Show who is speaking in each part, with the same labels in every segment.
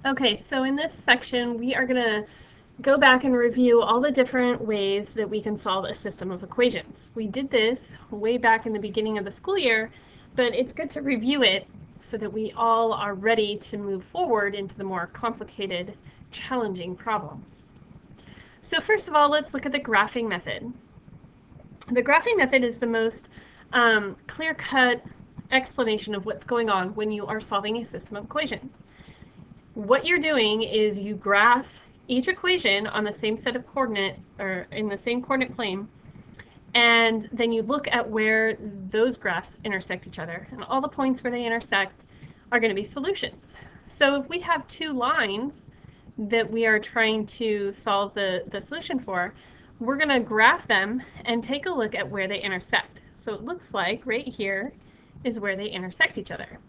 Speaker 1: Okay, so in this section, we are going to go back and review all the different ways that we can solve a system of equations. We did this way back in the beginning of the school year, but it's good to review it so that we all are ready to move forward into the more complicated, challenging problems. So first of all, let's look at the graphing method. The graphing method is the most clear-cut explanation of what's going on when you are solving a system of equations. What you're doing is you graph each equation on the same set of coordinate, or in the same coordinate plane, and then you look at where those graphs intersect each other. And all the points where they intersect are going to be solutions. So if we have two lines that we are trying to solve the solution for, we're going to graph them and take a look at where they intersect. So it looks like right here is where they intersect each other.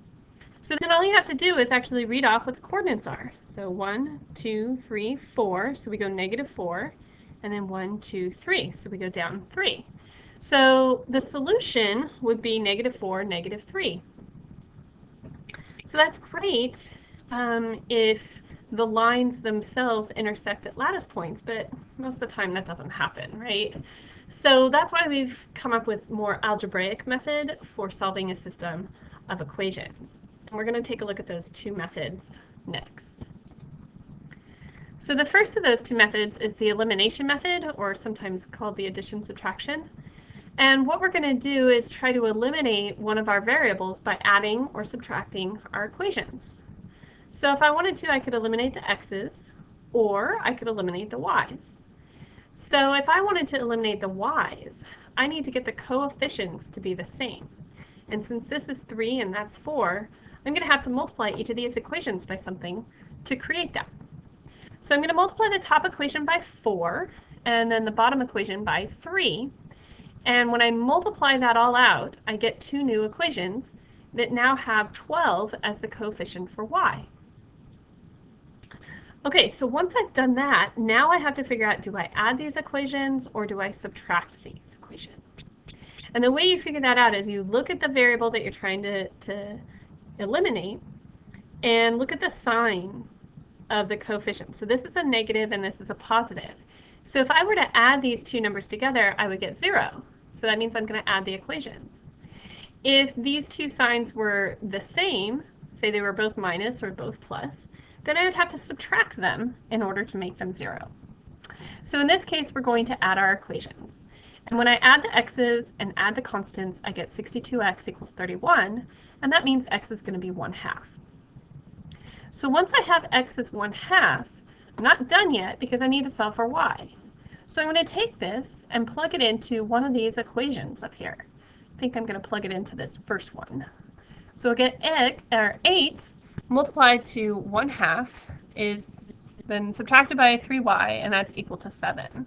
Speaker 1: So then all you have to do is actually read off what the coordinates are. So 1, 2, 3, 4. So we go -4. And then 1, 2, 3. So we go down 3. So the solution would be -4, -3. So that's great if the lines themselves intersect at lattice points, but most of the time that doesn't happen, right? So that's why we've come up with more algebraic method for solving a system of equations. And we're going to take a look at those two methods next. So the first of those two methods is the elimination method, or sometimes called the addition-subtraction. And what we're going to do is try to eliminate one of our variables by adding or subtracting our equations. So if I wanted to, I could eliminate the x's, or I could eliminate the y's. So if I wanted to eliminate the y's, I need to get the coefficients to be the same. And since this is 3 and that's 4, I'm going to have to multiply each of these equations by something to create that. So I'm going to multiply the top equation by 4, and then the bottom equation by 3. And when I multiply that all out, I get two new equations that now have 12 as the coefficient for y. Okay, so once I've done that, now I have to figure out, do I add these equations or do I subtract these equations? And the way you figure that out is you look at the variable that you're trying to eliminate and look at the sign of the coefficient. So this is a negative and this is a positive. So if I were to add these two numbers together, I would get 0. So that means I'm going to add the equations. If these two signs were the same, say they were both minus or both plus, then I would have to subtract them in order to make them 0. So in this case, we're going to add our equations. And when I add the x's and add the constants, I get 62x equals 31, and that means x is going to be 1/2. So once I have x as 1/2, I'm not done yet because I need to solve for y. So I'm going to take this and plug it into one of these equations up here. I think I'm going to plug it into this first one. So I'll get 8 multiplied to 1/2 is then subtracted by 3y, and that's equal to 7.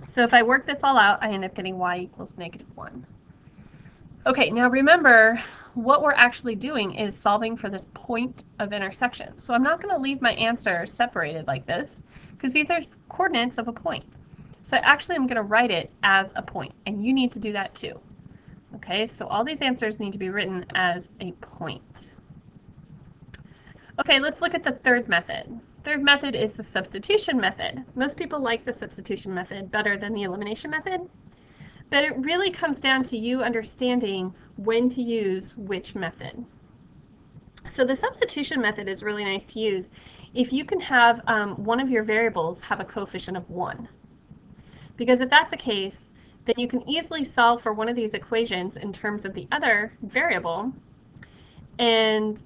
Speaker 1: So if I work this all out, I end up getting y equals -1. Okay, now remember, what we're actually doing is solving for this point of intersection. So I'm not going to leave my answer separated like this, because these are coordinates of a point. So actually I'm going to write it as a point, and you need to do that too. Okay, so all these answers need to be written as a point. Okay, let's look at the third method. Third method is the substitution method. Most people like the substitution method better than the elimination method, but it really comes down to you understanding when to use which method. So the substitution method is really nice to use if you can have one of your variables have a coefficient of 1. Because if that's the case, then you can easily solve for one of these equations in terms of the other variable, and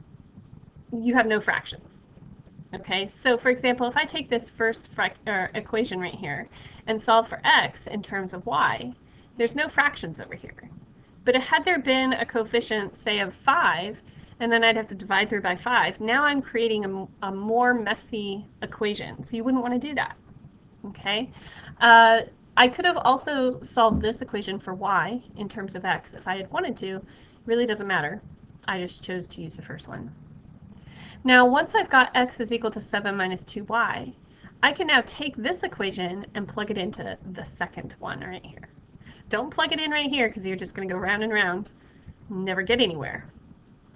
Speaker 1: you have no fractions. Okay, so for example, if I take this first equation right here and solve for x in terms of y, there's no fractions over here. But had there been a coefficient, say, of 5, and then I'd have to divide through by 5, now I'm creating a more messy equation. So you wouldn't want to do that. Okay? I could have also solved this equation for y in terms of x if I had wanted to. It really doesn't matter. I just chose to use the first one. Now, once I've got x is equal to 7 minus 2y, I can now take this equation and plug it into the second one right here. Don't plug it in right here because you're just going to go round and round and never get anywhere.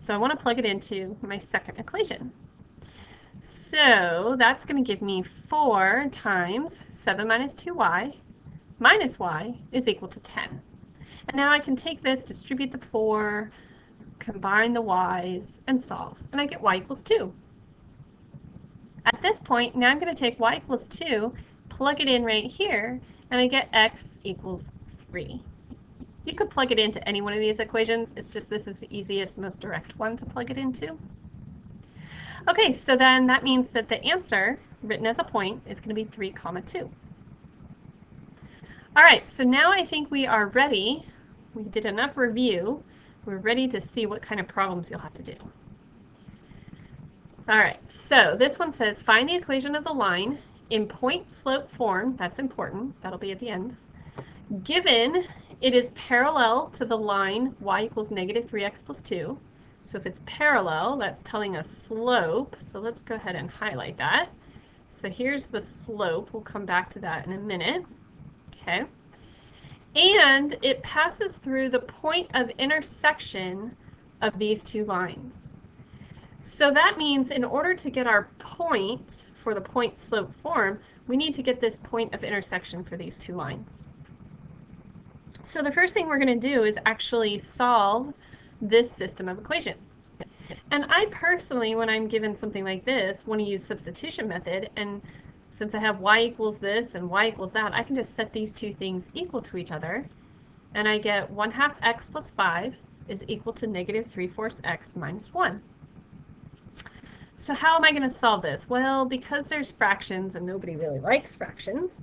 Speaker 1: So I want to plug it into my second equation. So that's going to give me 4 times 7 minus 2y minus y is equal to 10. And now I can take this, distribute the 4, combine the y's, and solve. And I get y equals 2. At this point, now I'm going to take y equals 2, plug it in right here, and I get x equals 3. You could plug it into any one of these equations. It's just this is the easiest, most direct one to plug it into. Okay, so then that means that the answer, written as a point, is going to be 3, 2. All right, so now I think we are ready. We did enough review. We're ready to see what kind of problems you'll have to do. All right, so this one says, find the equation of the line in point-slope form. That's important. That'll be at the end. Given it is parallel to the line y equals negative 3x plus 2. So if it's parallel, that's telling us slope. So let's go ahead and highlight that. So here's the slope. We'll come back to that in a minute. Okay. And it passes through the point of intersection of these two lines. So that means in order to get our point for the point-slope form, we need to get this point of intersection for these two lines. So the first thing we're going to do is actually solve this system of equations. And I personally, when I'm given something like this, want to use substitution method, and since I have y equals this and y equals that, I can just set these two things equal to each other, and I get 1/2 x plus 5 is equal to negative 3/4 x minus 1. So how am I going to solve this? Well, because there's fractions and nobody really likes fractions,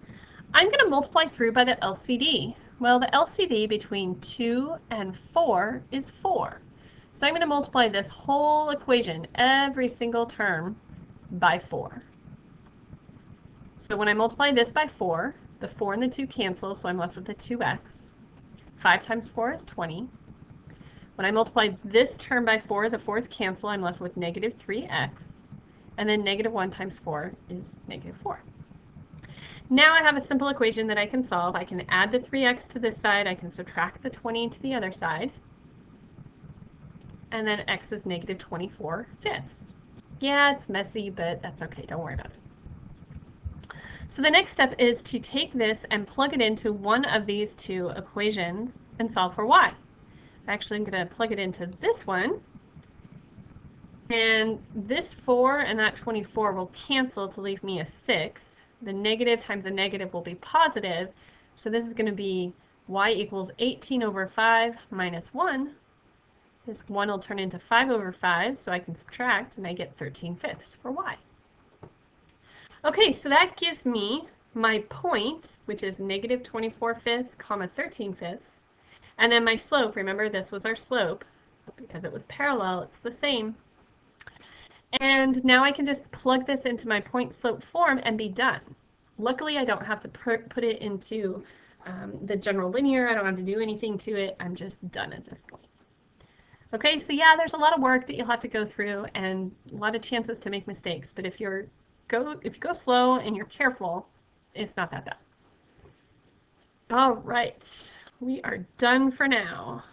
Speaker 1: I'm going to multiply through by the LCD. Well, the LCD between 2 and 4 is 4. So I'm going to multiply this whole equation, every single term, by 4. So when I multiply this by 4, the 4 and the 2 cancel, so I'm left with the 2x. 5 times 4 is 20. When I multiply this term by 4, the 4's cancel, I'm left with negative 3x. And then negative 1 times 4 is negative 4. Now I have a simple equation that I can solve. I can add the 3x to this side, I can subtract the 20 to the other side, and then x is negative 24/5. Yeah, it's messy, but that's okay, don't worry about it. So the next step is to take this and plug it into one of these two equations and solve for y. Actually, I'm going to plug it into this one, and this 4 and that 24 will cancel to leave me a 6. The negative times a negative will be positive, so this is going to be y equals 18/5 minus 1. This 1 will turn into 5/5, so I can subtract, and I get 13/5 for y. Okay, so that gives me my point, which is negative 24/5, 13/5, and then my slope. Remember, this was our slope. Because it was parallel, it's the same. And now I can just plug this into my point-slope form and be done. Luckily, I don't have to put it into the general linear. I don't have to do anything to it. I'm just done at this point. Okay, so yeah, there's a lot of work that you'll have to go through and a lot of chances to make mistakes. But if you go slow and you're careful, it's not that bad. All right, we are done for now.